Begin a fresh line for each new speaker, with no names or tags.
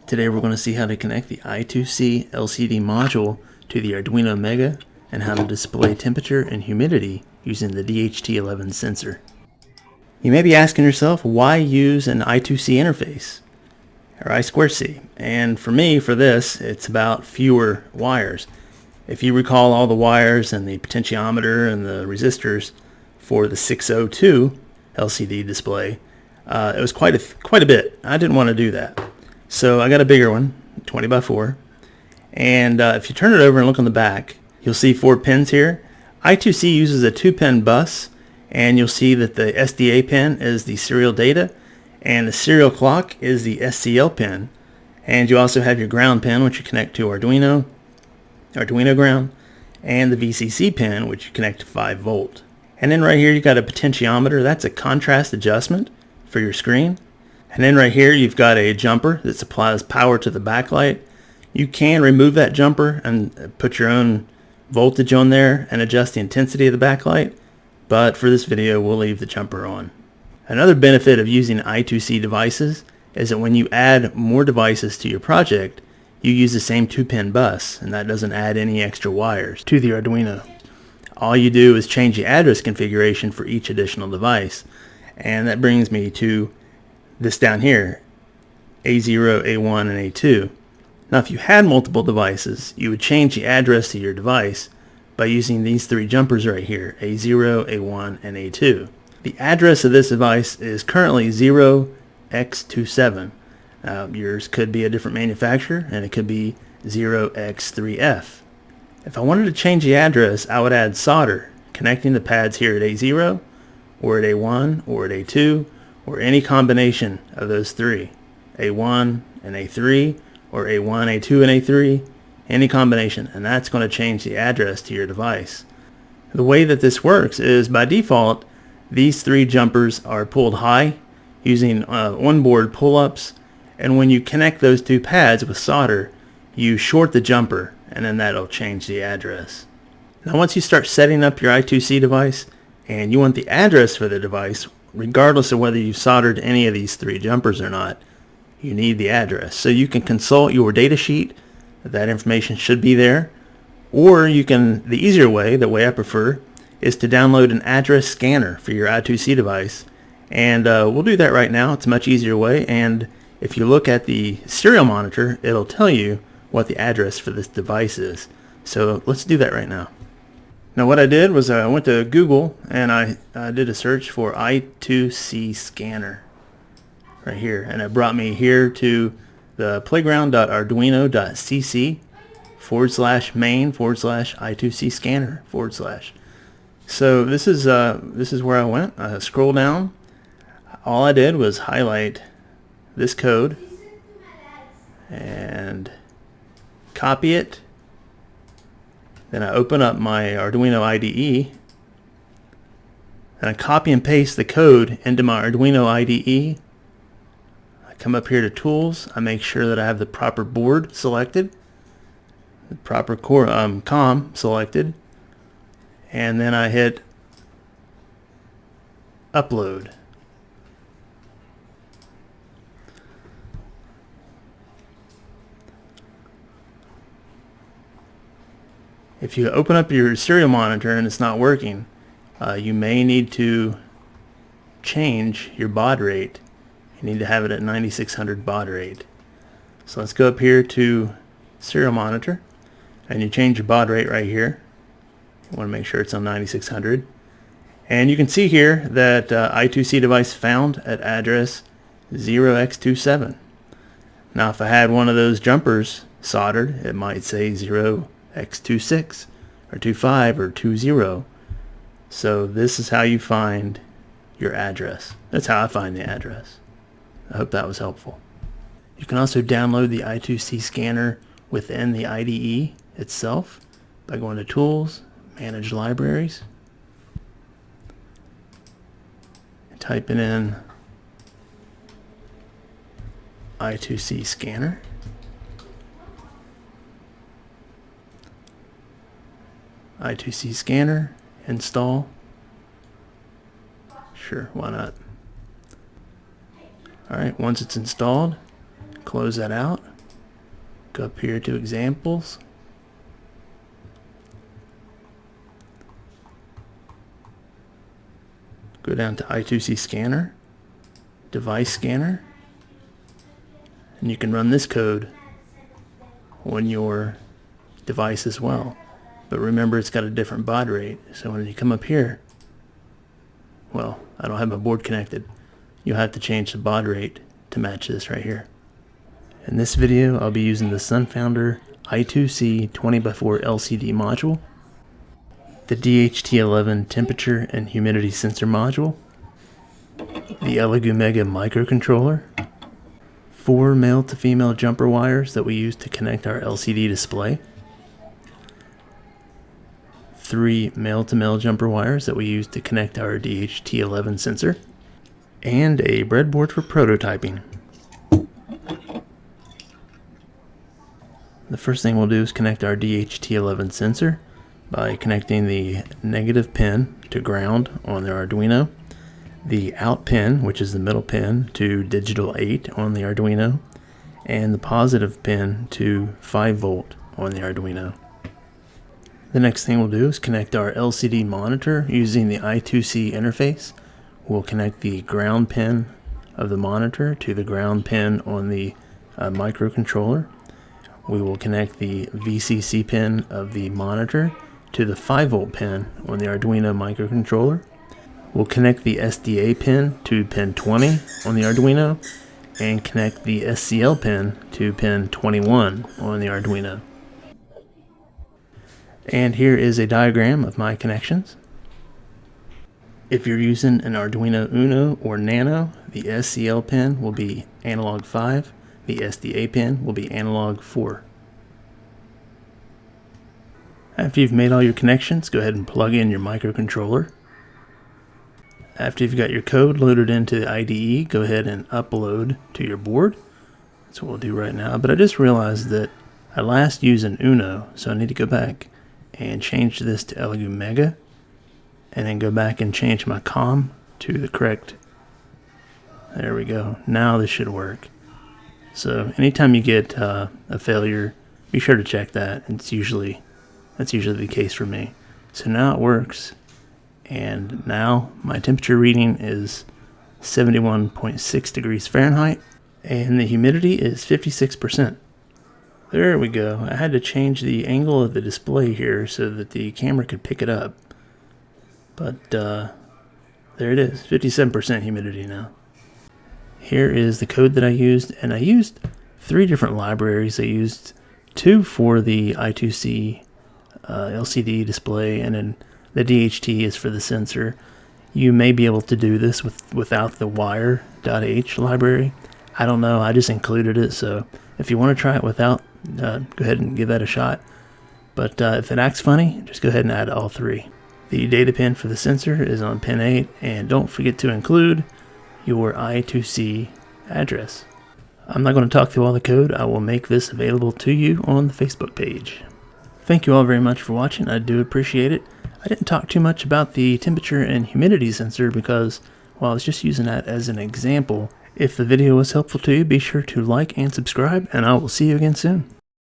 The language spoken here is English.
Today we're going to see how to connect the I2C LCD module to the Arduino Mega and how to display temperature and humidity using the DHT11 sensor. You may be asking yourself, why use an I2C interface or I2C? And for me, for this, it's about fewer wires. If you recall all the wires and the potentiometer and the resistors for the 602 LCD display, it was quite a bit. I didn't want to do that. So I got a bigger one, 20 by 4. And if you turn it over and look on the back, you'll see 4 pins here. I2C uses a 2-pin bus, and you'll see that the SDA pin is the serial data, and the serial clock is the SCL pin. And you also have your ground pin, which you connect to Arduino ground, and the VCC pin, which you connect to 5 volt. And then right here you got a potentiometer. That's a contrast adjustment for your screen. And then right here you've got a jumper that supplies power to the backlight. You can remove that jumper and put your own voltage on there and adjust the intensity of the backlight, but for this video we'll leave the jumper on. Another benefit of using I2C devices is that when you add more devices to your project, you use the same 2-pin bus, and that doesn't add any extra wires to the Arduino. All you do is change the address configuration for each additional device, and that brings me to this down here, A0, A1, and A2. Now if you had multiple devices, you would change the address to your device by using these 3 jumpers right here, A0, A1, and A2. The address of this device is currently 0x27. Yours could be a different manufacturer, and it could be 0x3f. If I wanted to change the address, I would add solder, connecting the pads here at A0, or at A1, or at A2, or any combination of those 3, A1 and A3, or A1, A2, and A3, any combination, and that's going to change the address to your device. The way that this works is, by default, these 3 jumpers are pulled high using onboard pull-ups, and when you connect those 2 pads with solder, you short the jumper, and then that'll change the address. Now once you start setting up your I2C device, and you want the address for the device, regardless of whether you've soldered any of these 3 jumpers or not, you need the address. So you can consult your data sheet. That information should be there. Or you can, the easier way, the way I prefer, is to download an address scanner for your I2C device. And we'll do that right now. It's a much easier way. And if you look at the serial monitor, it'll tell you what the address for this device is. So let's do that right now. Now what I did was I went to Google and I did a search for I2C scanner right here, and it brought me here to the playground.arduino.cc/main/I2C scanner /. So this is where I went. I scroll down. All I did was highlight this code and copy it. Then I open up my Arduino IDE and I copy and paste the code into my Arduino IDE. I come up here to Tools. I make sure that I have the proper board selected, the proper COM selected, and then I hit Upload. If you open up your serial monitor and it's not working, you may need to change your baud rate. You need to have it at 9600 baud rate. So let's go up here to serial monitor, and you change your baud rate right here. You want to make sure it's on 9600. And you can see here that I2C device found at address 0x27. Now if I had one of those jumpers soldered, it might say 0x26 or 25 or 20. So this is how you find your address. That's how I find the address. I hope that was helpful. You can also download the I2C scanner within the IDE itself by going to Tools, Manage Libraries, and typing in I2C scanner. I2C scanner, install. Sure, why not? Alright, once it's installed, close that out. Go up here to examples. Go down to I2C scanner, device scanner, and you can run this code on your device as well. But remember, it's got a different baud rate. So when you come up here, well, I don't have my board connected. You'll have to change the baud rate to match this right here. In this video, I'll be using the SunFounder I2C 20x4 LCD module, the DHT11 temperature and humidity sensor module, the Elegoo Mega microcontroller, 4 male to female jumper wires that we use to connect our LCD display, 3 male to male jumper wires that we use to connect our DHT11 sensor, and a breadboard for prototyping. The first thing we'll do is connect our DHT11 sensor by connecting the negative pin to ground on the Arduino, the out pin, which is the middle pin, to digital 8 on the Arduino, and the positive pin to 5 volt on the Arduino. The next thing we'll do is connect our LCD monitor using the I2C interface. We'll connect the ground pin of the monitor to the ground pin on the microcontroller. We will connect the VCC pin of the monitor to the 5 volt pin on the Arduino microcontroller. We'll connect the SDA pin to pin 20 on the Arduino and connect the SCL pin to pin 21 on the Arduino. And here is a diagram of my connections. If you're using an Arduino Uno or Nano, the SCL pin will be analog 5, the SDA pin will be analog 4. After you've made all your connections, go ahead and plug in your microcontroller. After you've got your code loaded into the IDE, go ahead and upload to your board. That's what we'll do right now. But I just realized that I last used an Uno, so I need to go back and change this to Elegoo Mega, and then go back and change my COM to the correct. There we go. Now this should work. So anytime you get a failure, be sure to check that. That's usually the case for me. So now it works, and now my temperature reading is 71.6 degrees Fahrenheit, and the humidity is 56%. There we go. I had to change the angle of the display here so that the camera could pick it up. But there it is, 57% humidity now. Here is the code that I used, and I used 3 different libraries. I used 2 for the I2C LCD display, and then the DHT is for the sensor. You may be able to do this without the wire.h library. I don't know, I just included it, so if you want to try it without, go ahead and give that a shot. But if it acts funny, just go ahead and add all 3. The data pin for the sensor is on pin 8, and don't forget to include your I2C address. I'm not going to talk through all the code. I will make this available to you on the Facebook page. Thank you all very much for watching. I do appreciate it. I didn't talk too much about the temperature and humidity sensor because, well, I was just using that as an example. If the video was helpful to you, be sure to like and subscribe, and I will see you again soon.